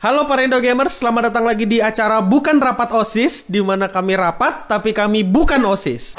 Halo para Indo Gamers, selamat datang lagi di acara Bukan Rapat OSIS, di mana kami rapat tapi kami bukan OSIS.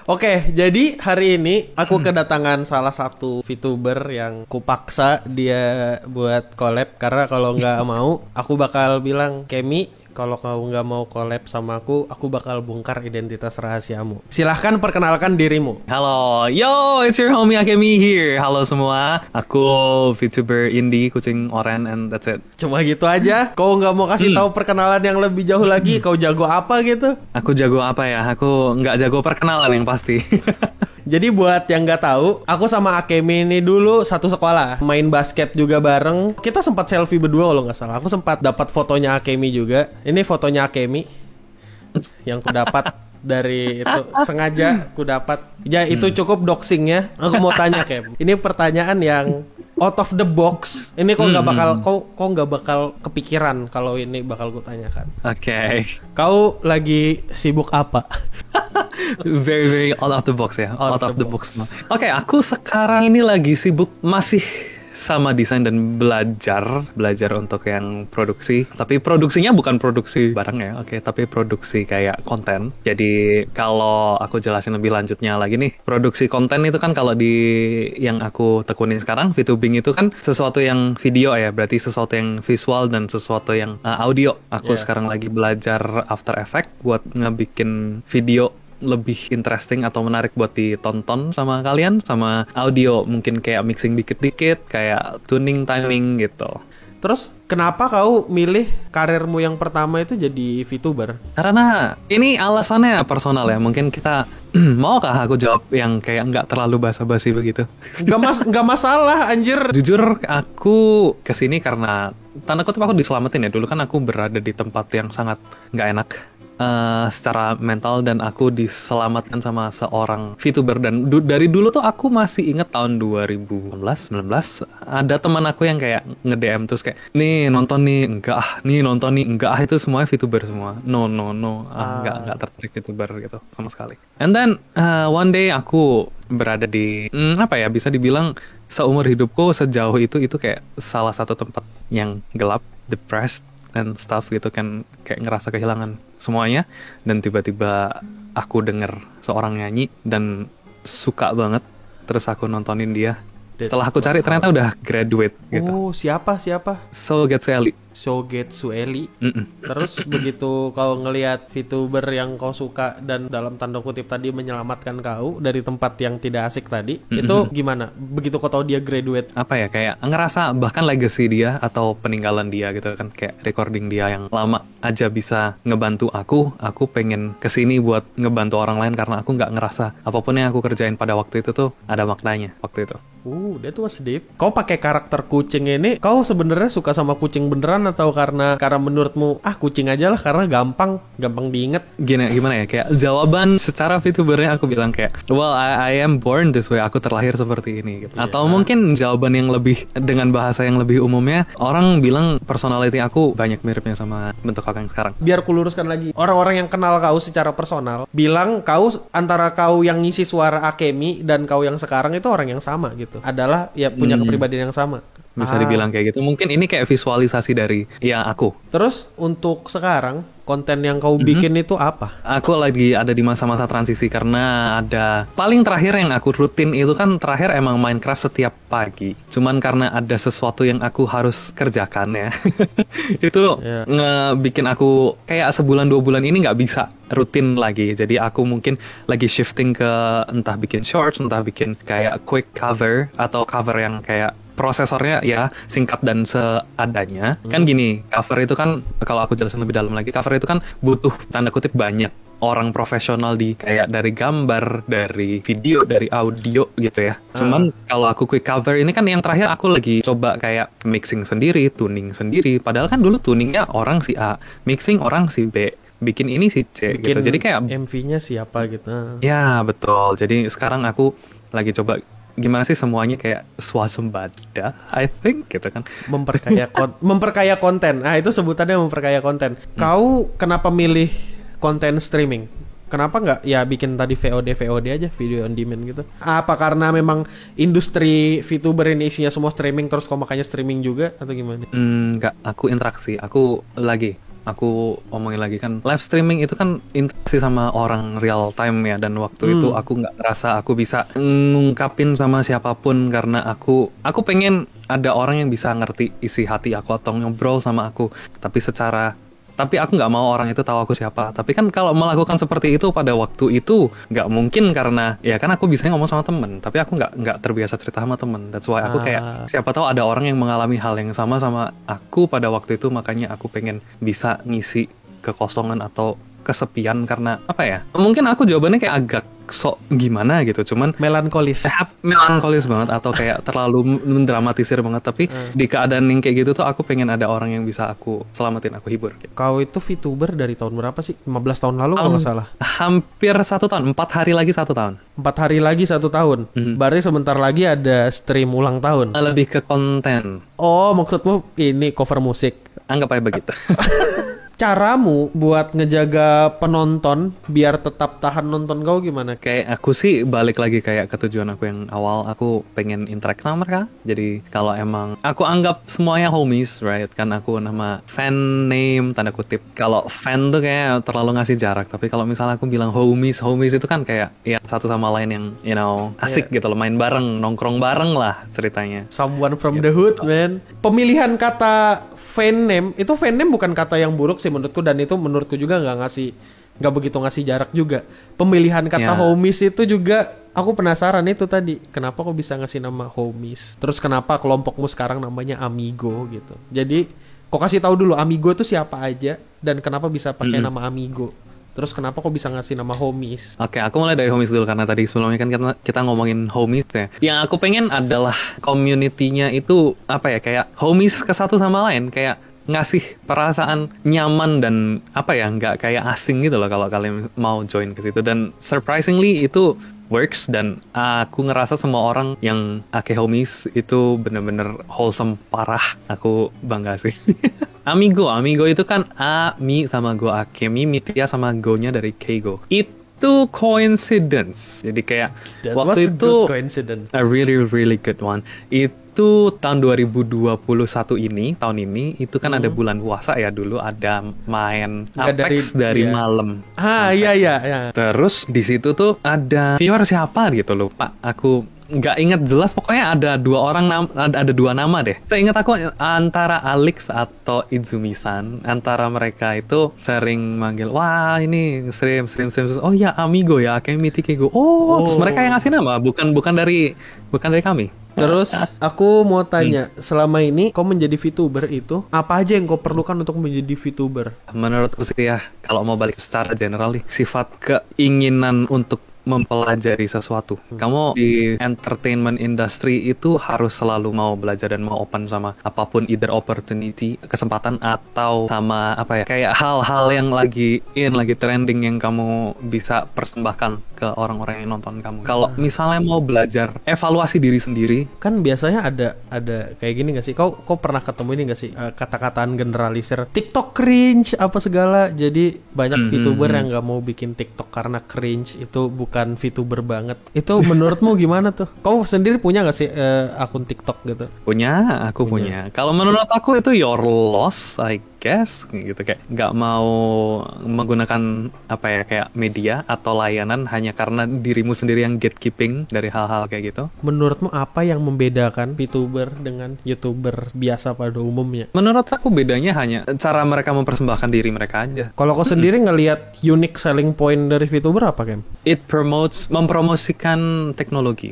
Oke, jadi hari ini aku kedatangan salah satu VTuber yang kupaksa dia buat collab. Karena kalau nggak mau, aku bakal bilang, Kemi, kalau kau nggak mau collab sama aku bakal bongkar identitas rahasiamu. Silahkan perkenalkan dirimu. Halo, yo, it's your homie Akemi here. Halo semua, aku VTuber indie kucing oren and that's it. Cuma gitu aja? Kau nggak mau kasih tahu perkenalan yang lebih jauh lagi? Kau jago apa gitu? Aku jago apa ya? Aku nggak jago perkenalan yang pasti. Jadi buat yang nggak tahu, aku sama Akemi ini dulu satu sekolah, main basket juga bareng. Kita sempat selfie berdua kalau nggak salah. Aku sempat dapat fotonya Akemi juga. Ini fotonya Akemi yang ku dapat dari itu, sengaja ku dapat. Ya itu cukup doxing ya. Aku mau tanya Kem. Ini pertanyaan yang out of the box. Ini kok nggak bakal kepikiran kalau ini bakal ku tanyakan. Oke. Kau lagi sibuk apa? Very out of the box ya. Out of the box. Oke, aku sekarang ini lagi sibuk masih sama desain dan belajar untuk yang produksi. Tapi produksinya bukan produksi barang ya, oke, tapi produksi kayak konten. Jadi kalau aku jelasin lebih lanjutnya lagi nih, produksi konten itu kan kalau di yang aku tekunin sekarang, VTubing itu kan sesuatu yang video ya, berarti sesuatu yang visual dan sesuatu yang audio. Aku sekarang lagi belajar After Effects buat ngebikin video lebih interesting atau menarik buat ditonton sama kalian, sama audio mungkin kayak mixing dikit-dikit, kayak tuning, timing gitu. Terus kenapa kau milih karirmu yang pertama itu jadi VTuber? Karena ini alasannya personal ya, mungkin kita maukah aku jawab yang kayak nggak terlalu basa-basi begitu? Nggak masalah anjir. Jujur aku kesini karena tanda kutip aku diselamatin ya. Dulu kan aku berada di tempat yang sangat nggak enak secara mental, dan aku diselamatkan sama seorang VTuber. Dan dari dulu tuh aku masih inget tahun 2019 ada teman aku yang kayak nge-DM terus kayak, nih nonton nih, enggak ah, nih nonton nih, enggak ah, itu semuanya VTuber semua, no enggak tertarik VTuber gitu sama sekali. And then one day aku berada di apa ya, bisa dibilang seumur hidupku sejauh itu kayak salah satu tempat yang gelap, depressed and stuff gitu kan, kayak ngerasa kehilangan semuanya. Dan tiba-tiba aku denger seorang nyanyi dan suka banget, terus aku nontonin dia. Setelah aku cari ternyata udah graduate gitu. Oh, siapa? Shogetsu Eli. Terus begitu kau ngelihat VTuber yang kau suka dan dalam tanda kutip tadi menyelamatkan kau dari tempat yang tidak asik tadi, itu gimana? Begitu kau tahu dia graduate, apa ya, kayak ngerasa bahkan legacy dia atau peninggalan dia gitu kan, kayak recording dia yang lama aja bisa ngebantu aku pengen kesini buat ngebantu orang lain, karena aku nggak ngerasa apapun yang aku kerjain pada waktu itu tuh ada maknanya waktu itu. That was deep. Kau pakai karakter kucing ini, kau sebenarnya suka sama kucing beneran atau karena menurutmu kucing aja lah karena gampang diinget? Gimana ya, kayak jawaban secara VTubernya aku bilang kayak, well I am born this way, aku terlahir seperti ini gitu. Atau mungkin jawaban yang lebih dengan bahasa yang lebih umumnya, orang bilang personality aku banyak miripnya sama bentuk aku yang sekarang. Biar kuluruskan lagi, orang-orang yang kenal kau secara personal bilang kau antara kau yang ngisi suara Akemi dan kau yang sekarang itu orang yang sama gitu, adalah ya punya kepribadian yang sama. Bisa dibilang kayak gitu. Mungkin ini kayak visualisasi dari ya aku. Terus untuk sekarang konten yang kau bikin itu apa? Aku lagi ada di masa-masa transisi karena ada paling terakhir yang aku rutin itu kan terakhir emang Minecraft setiap pagi. Cuman karena ada sesuatu yang aku harus kerjakan ya. Itu ngebikin aku kayak sebulan 2 bulan ini nggak bisa rutin lagi. Jadi aku mungkin lagi shifting ke entah bikin shorts, entah bikin kayak quick cover atau cover yang kayak prosesornya ya singkat dan seadanya. Kan gini, cover itu kan kalau aku jelasin lebih dalam lagi, cover itu kan butuh tanda kutip banyak orang profesional di kayak dari gambar, dari video, dari audio gitu ya. Cuman kalau aku quick cover ini kan yang terakhir aku lagi coba kayak mixing sendiri, tuning sendiri. Padahal kan dulu tuningnya orang si A, mixing orang si B, bikin ini si C gitu. Jadi kayak MV-nya siapa gitu. Ya betul. Jadi sekarang aku lagi coba gimana sih semuanya kayak swasembada, I think gitu kan. Memperkaya konten. Itu sebutannya memperkaya konten. Kau kenapa milih konten streaming? Kenapa nggak ya bikin tadi VOD aja, video on demand gitu? Apa karena memang industri VTuber ini isinya semua streaming terus kok makanya streaming juga atau gimana? Enggak, aku interaksi. Aku omongin lagi kan, live streaming itu kan interaksi sama orang real time ya, dan waktu itu aku nggak ngerasa aku bisa ngungkapin sama siapapun karena aku pengen ada orang yang bisa ngerti isi hati aku atau ngobrol sama aku, tapi aku nggak mau orang itu tahu aku siapa. Tapi kan kalau melakukan seperti itu pada waktu itu nggak mungkin, karena ya kan aku bisa ngomong sama temen, tapi aku nggak terbiasa cerita sama temen. That's why aku kayak siapa tahu ada orang yang mengalami hal yang sama aku pada waktu itu, makanya aku pengen bisa ngisi kekosongan atau kesepian. Karena apa ya, mungkin aku jawabannya kayak agak sok gimana gitu, cuman melankolis banget atau kayak terlalu mendramatisir banget. Tapi di keadaan yang kayak gitu tuh aku pengen ada orang yang bisa aku selamatin, aku hibur gitu. Kau itu VTuber dari tahun berapa sih? 15 tahun lalu kalau nggak salah. Hampir 1 tahun, 4 hari lagi 1 tahun. 4 hari lagi 1 tahun. Berarti sebentar lagi ada stream ulang tahun. Lebih ke konten. Oh, maksudmu ini cover musik. Anggap aja begitu. Caramu buat ngejaga penonton biar tetap tahan nonton kau gimana? Kayak aku sih balik lagi kayak ke tujuan aku yang awal, aku pengen interact sama mereka. Jadi kalau emang aku anggap semuanya homies, right? Kan aku nama fan name tanda kutip. Kalau fan tuh kayak terlalu ngasih jarak, tapi kalau misalnya aku bilang homies itu kan kayak ya satu sama lain yang asik gitu loh, main bareng, nongkrong bareng lah ceritanya. Someone from the hood, man. Pemilihan kata fan name bukan kata yang buruk sih menurutku, dan itu menurutku juga nggak begitu ngasih jarak juga. Pemilihan kata homies itu juga aku penasaran itu tadi, kenapa kok bisa ngasih nama homies, terus kenapa kelompokmu sekarang namanya amigo gitu. Jadi kok kasih tahu dulu amigo itu siapa aja dan kenapa bisa pakai nama amigo. Terus kenapa kok bisa ngasih nama homies? Oke, aku mulai dari homies dulu karena tadi sebelumnya kan kita ngomongin homies ya. Yang aku pengen adalah community-nya itu apa ya, kayak homies ke satu sama lain, kayak ngasih perasaan nyaman dan apa ya, nggak kayak asing gitu loh kalau kalian mau join ke situ. Dan surprisingly itu works, dan aku ngerasa semua orang yang ake homies itu bener-bener wholesome parah. Aku bangga sih. Amigo itu kan mi sama go ake, mi tia sama go-nya dari keigo. Itu coincidence. Jadi kayak waktu itu a really really good one. Itu tahun 2021 tahun ini itu kan ada bulan puasa ya, dulu ada main Apex dari malam. Iya. Terus di situ tuh ada viewer siapa gitu loh, Pak. Aku nggak ingat jelas, pokoknya ada 2 orang ada 2 nama deh. Saya ingat aku antara Alex atau Izumi-san, antara mereka itu sering manggil, wah ini stream. Oh ya amigo ya, kayak Mitikego. Terus mereka yang ngasih nama, bukan dari kami. Terus aku mau tanya, selama ini kau menjadi VTuber itu apa aja yang kau perlukan untuk menjadi VTuber? Menurutku sih ya, kalau mau balik secara general nih, sifat keinginan untuk mempelajari sesuatu. Kamu di entertainment industry itu harus selalu mau belajar dan mau open sama apapun, either opportunity, kesempatan, atau sama apa ya, kayak hal-hal yang lagi trending yang kamu bisa persembahkan ke orang-orang yang nonton kamu. Kalau misalnya mau belajar evaluasi diri sendiri, kan biasanya ada kayak gini nggak sih? Kau pernah ketemu ini nggak sih, kata-kataan generalisir TikTok cringe apa segala. Jadi banyak VTuber yang nggak mau bikin TikTok karena cringe, itu bukan VTuber banget. Itu menurutmu gimana tuh? Kau sendiri punya nggak sih akun TikTok gitu? Aku punya. Kalau menurut aku itu your loss, I guess, gitu, kayak nggak mau menggunakan apa ya, kayak media atau layanan hanya karena dirimu sendiri yang gatekeeping dari hal-hal kayak gitu. Menurutmu apa yang membedakan VTuber dengan YouTuber biasa pada umumnya? Menurut aku bedanya hanya cara mereka mempersembahkan diri mereka aja. Kalau kau sendiri ngelihat unique selling point dari VTuber apa, Kem? It mempromosikan teknologi.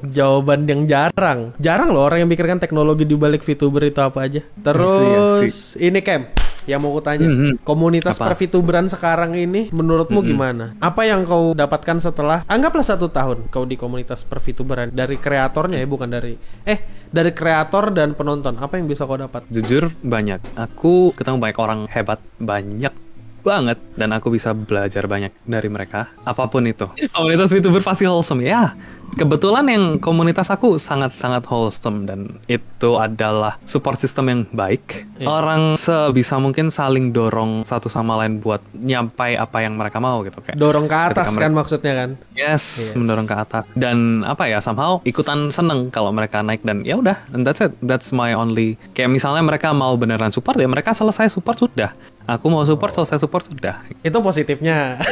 Jawaban yang jarang loh orang yang pikirkan teknologi di balik VTuber itu apa aja. Terus ini Kem, yang mau aku tanya, komunitas per-VTuberan sekarang ini menurutmu gimana? Apa yang kau dapatkan setelah anggaplah 1 tahun kau di komunitas per-VTuberan, dari kreatornya ya, bukan dari kreator dan penonton, apa yang bisa kau dapat? Jujur banyak. Aku ketemu banyak orang hebat, banyak banget dan aku bisa belajar banyak dari mereka. Apapun itu. Komunitas VTuber pasti wholesome ya. Kebetulan yang komunitas aku sangat-sangat wholesome dan itu adalah support system yang baik. Orang sebisa mungkin saling dorong satu sama lain buat nyampai apa yang mereka mau gitu kayak. Dorong ke atas kan maksudnya kan? Yes, mendorong ke atas. Dan apa ya, somehow ikutan seneng kalau mereka naik dan ya udah, and that's it. That's my only. Kayak misalnya mereka mau beneran support ya mereka selesai support sudah. Aku mau support selesai support sudah. Itu positifnya.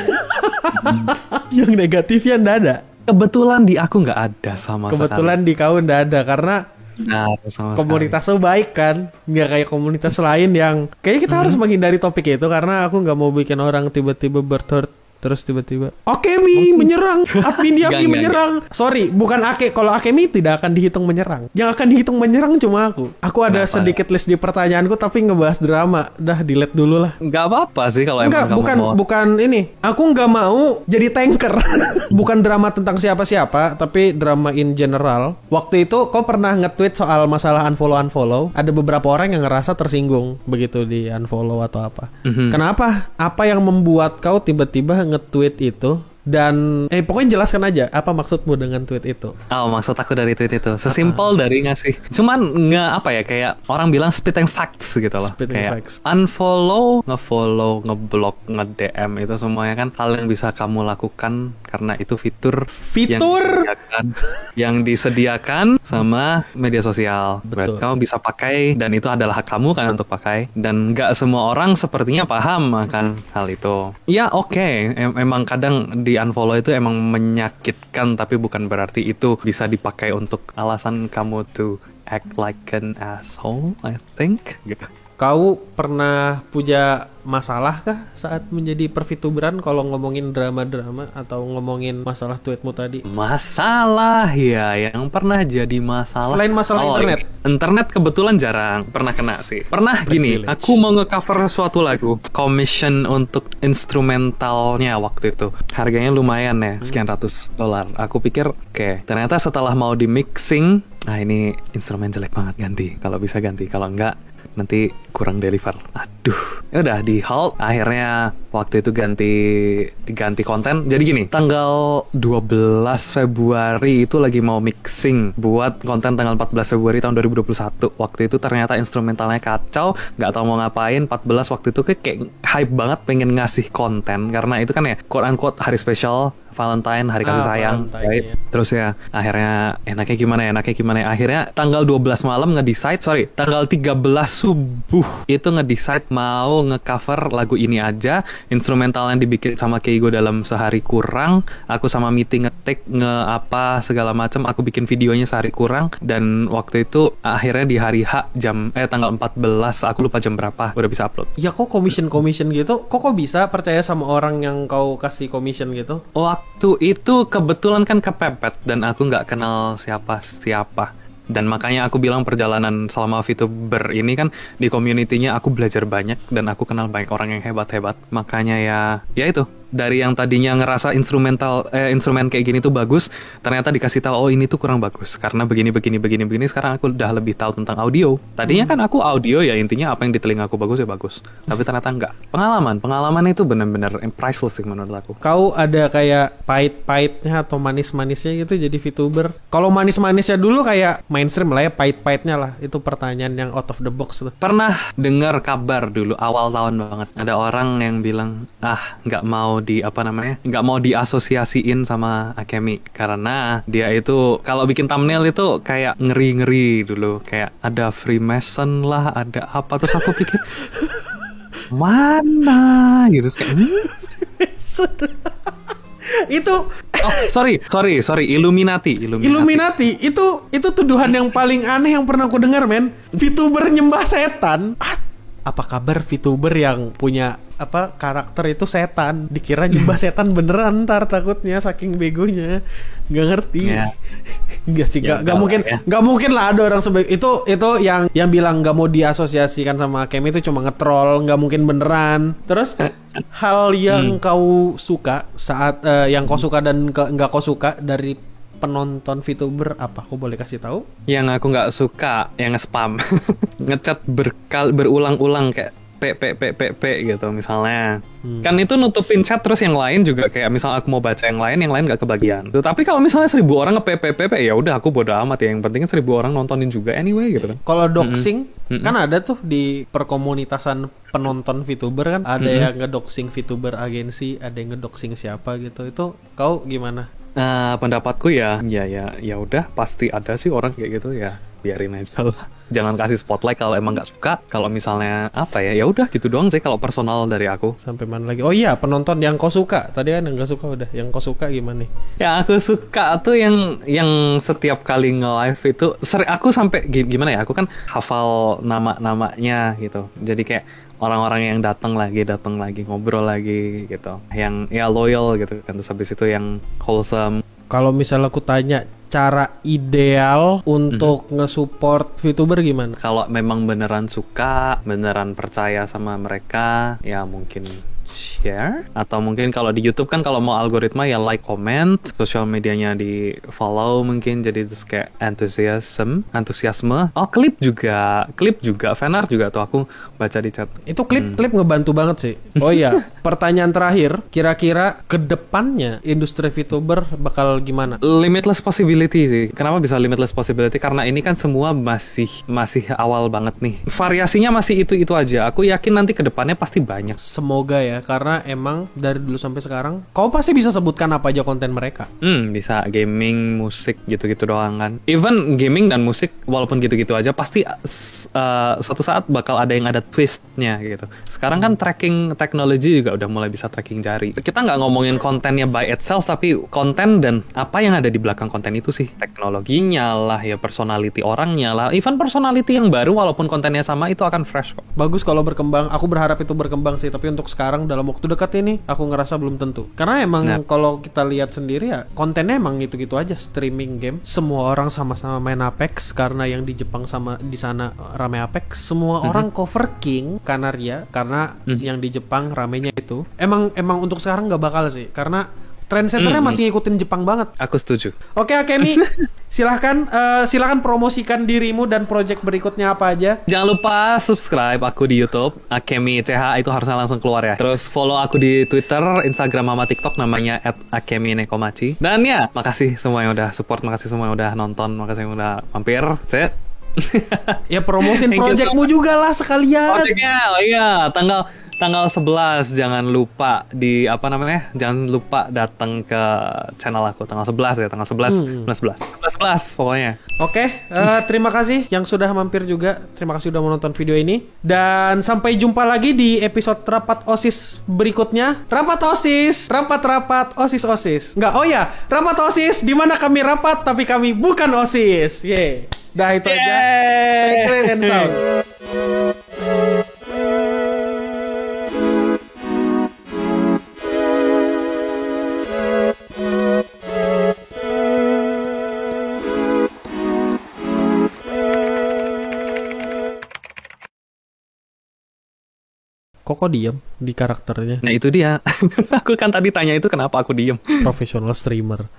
Yang negatifnya nggak ada. Kebetulan di aku nggak ada sama Kebetulan sekali. di kau nggak ada karena komunitas lo baik kan, nggak kayak komunitas lain yang kayaknya kita harus menghindari topik itu karena aku nggak mau bikin orang tiba-tiba berthird terus tiba-tiba Akemi menyerang, admin Yami menyerang. Sorry, bukan kalau Akemi tidak akan dihitung menyerang. Yang akan dihitung menyerang cuma aku. Aku ada sedikit list di pertanyaanku tapi ngebahas drama. Dah delete dulu lah. Nggak apa-apa sih kalau emang kamu bukan ini. Aku nggak mau jadi tanker. Bukan drama tentang siapa-siapa, tapi drama in general. Waktu itu kau pernah nge-tweet soal masalah unfollow. Ada beberapa orang yang ngerasa tersinggung begitu di unfollow atau apa. Kenapa? Apa yang membuat kau tiba-tiba nge-tweet itu? Dan pokoknya jelaskan aja apa maksudmu dengan tweet itu. Oh, maksud aku dari tweet itu sesimpel dari ngasih. Cuman nggak apa ya, kayak orang bilang spitting facts gitu loh. Kayak facts. Unfollow, nge-follow, nge-block, nge-DM itu semuanya kan hal yang bisa kamu lakukan karena itu fitur yang disediakan sama media sosial. Betul. Kamu bisa pakai dan itu adalah hak kamu kan untuk pakai, dan nggak semua orang sepertinya paham akan hal itu. Ya oke, emang kadang di unfollow itu emang menyakitkan, tapi bukan berarti itu bisa dipakai untuk alasan kamu to act like an asshole, I think. Kau pernah punya masalah kah saat menjadi perfituberan kalau ngomongin drama-drama atau ngomongin masalah tweetmu tadi? Masalah ya, yang pernah jadi masalah. Selain masalah internet. Internet kebetulan jarang pernah kena sih. Pernah gini, aku mau nge-cover suatu lagu, commission untuk instrumentalnya waktu itu. Harganya lumayan ya, sekian ratus $. Aku pikir oke. Ternyata setelah mau di mixing, ini instrumen jelek banget, ganti. Kalau bisa ganti, kalau enggak nanti kurang deliver. Aduh, ya udah di halt. Akhirnya waktu itu ganti konten. Jadi gini, tanggal 12 Februari itu lagi mau mixing buat konten tanggal 14 Februari tahun 2021. Waktu itu ternyata instrumentalnya kacau, nggak tahu mau ngapain. 14 waktu itu kayak hype banget pengen ngasih konten karena itu kan ya quote unquote hari spesial Valentine, hari kasih sayang, right? Terus ya akhirnya enaknya gimana? Akhirnya tanggal 12 malam tanggal 13 subuh itu nge-decide mau nge-cover lagu ini aja. Instrumental yang dibikin sama Keigo dalam sehari kurang. Aku sama meeting nge-take nge-apa segala macam. Aku bikin videonya sehari kurang. Dan waktu itu akhirnya di hari H tanggal 14, aku lupa jam berapa, udah bisa upload. Ya kok commission gitu? Kok bisa percaya sama orang yang kau kasih commission gitu? Waktu itu kebetulan kan kepepet dan aku nggak kenal siapa-siapa. Dan makanya aku bilang perjalanan selama VTuber ini kan di community-nya aku belajar banyak dan aku kenal banyak orang yang hebat-hebat. Makanya ya itu. Dari yang tadinya ngerasa instrumen kayak gini tuh bagus, ternyata dikasih tahu ini tuh kurang bagus karena begini. Sekarang aku udah lebih tahu tentang audio. Tadinya kan aku audio ya intinya apa yang di telinga aku bagus ya bagus. Tapi ternyata enggak. Pengalaman itu benar-benar priceless sih menurut aku. Kau ada kayak pahit-pahitnya atau manis-manisnya gitu jadi VTuber? Kalau manis-manisnya dulu kayak mainstream lah ya, pahit-pahitnya lah. Itu pertanyaan yang out of the box tuh. Pernah dengar kabar dulu awal tahun banget. Ada orang yang bilang, nggak mau diasosiasiin sama Akemi karena dia itu kalau bikin thumbnail itu kayak ngeri-ngeri dulu, kayak ada Freemason lah, ada apa, terus aku pikir mana gitu kayak itu sorry Illuminati itu tuduhan yang paling aneh yang pernah aku dengar, men. VTuber nyembah setan. Apa kabar VTuber yang punya karakter itu setan, dikira nyembah setan beneran, ntar takutnya saking begonya nggak ngerti. Nggak sih, nggak mungkin lah ada orang itu yang bilang nggak mau diasosiasikan sama Akemi itu cuma ngetrol, nggak mungkin beneran. Terus hal yang kau suka saat yang kau suka dan nggak kau suka dari penonton VTuber apa? Aku boleh kasih tahu? Yang aku nggak suka yang nge-spam ngechat berulang-ulang kayak P gitu misalnya. Kan itu nutupin chat, terus yang lain juga kayak misal aku mau baca yang lain nggak kebagian. Tuh, tapi kalau misalnya 1.000 orang nge-P ya udah aku bodo amat ya. Yang penting 1.000 orang nontonin juga anyway gitu kan. Kalau doxing kan ada tuh di perkomunitasan penonton VTuber kan, ada yang ngedoxing VTuber agensi, ada yang ngedoxing siapa gitu. Itu kau gimana? Pendapatku ya udah pasti ada sih orang kayak gitu ya. Biarin aja lah. Jangan kasih spotlight kalau emang nggak suka. Kalau misalnya apa ya udah gitu doang sih kalau personal dari aku. Sampai mana lagi? Oh iya, penonton yang kau suka. Tadi kan yang nggak suka udah. Yang kau suka gimana nih? Yang aku suka tuh yang setiap kali nge-live itu aku sampai gimana ya? Aku kan hafal nama-namanya gitu. Jadi kayak orang-orang yang datang lagi ngobrol lagi gitu. Yang ya loyal gitu kan. Terus habis itu yang wholesome. Kalau misalnya aku tanya cara ideal untuk nge-support VTuber gimana? Kalau memang beneran suka, beneran percaya sama mereka, ya mungkin share. Atau mungkin kalau di YouTube kan kalau mau algoritma ya like, comment, sosial medianya di follow mungkin, jadi terus kayak antusiasme. Oh klip juga, fanart juga tuh aku baca di chat. Itu klip ngebantu banget sih. Oh iya, pertanyaan terakhir, kira-kira kedepannya industri VTuber bakal gimana? Limitless possibility sih. Kenapa bisa limitless possibility? Karena ini kan semua masih awal banget nih. Variasinya masih itu aja. Aku yakin nanti kedepannya pasti banyak. Semoga ya, karena emang dari dulu sampai sekarang kau pasti bisa sebutkan apa aja konten mereka. Bisa gaming, musik gitu-gitu doang kan. Even gaming dan musik walaupun gitu-gitu aja pasti suatu saat bakal ada yang ada twistnya gitu. Sekarang kan tracking teknologi juga udah mulai bisa tracking jari. Kita nggak ngomongin kontennya by itself, tapi konten dan apa yang ada di belakang konten itu sih. Teknologinya lah, ya personality orangnya lah. Even personality yang baru walaupun kontennya sama itu akan fresh kok. Bagus kalau berkembang. Aku berharap itu berkembang sih. Tapi untuk sekarang dalam waktu dekat ini aku ngerasa belum tentu. Karena emang kalau kita lihat sendiri ya kontennya emang gitu-gitu aja, streaming game. Semua orang sama-sama main Apex karena yang di Jepang sama di sana rame Apex. Semua orang cover King Kanaria karena yang di Jepang ramenya itu. Emang untuk sekarang nggak bakal sih, karena trendsetternya masih ngikutin Jepang banget. Aku setuju. Oke, Akemi, silahkan promosikan dirimu dan project berikutnya apa aja. Jangan lupa subscribe aku di YouTube Akemi CH, itu harusnya langsung keluar ya. Terus follow aku di Twitter, Instagram sama TikTok namanya @akeminekomachi. Dan ya, makasih semua yang udah support, makasih semua yang udah nonton, makasih yang udah mampir. Set. Ya promosin projectmu juga lah sekalian. Projectnya, oh iya, tanggal 11 jangan lupa jangan lupa datang ke channel aku tanggal 11 ya, tanggal 11 pokoknya. Oke, terima kasih yang sudah mampir juga. Terima kasih sudah menonton video ini. Dan sampai jumpa lagi di episode Rapat OSIS berikutnya. Rapat OSIS, rapat OSIS. Enggak, oh ya, Rapat OSIS di mana kami rapat tapi kami bukan OSIS. Dah itu aja. Clear and sound. Kok diem di karakternya? Nah itu dia. Aku kan tadi tanya itu kenapa aku diem. Profesional streamer.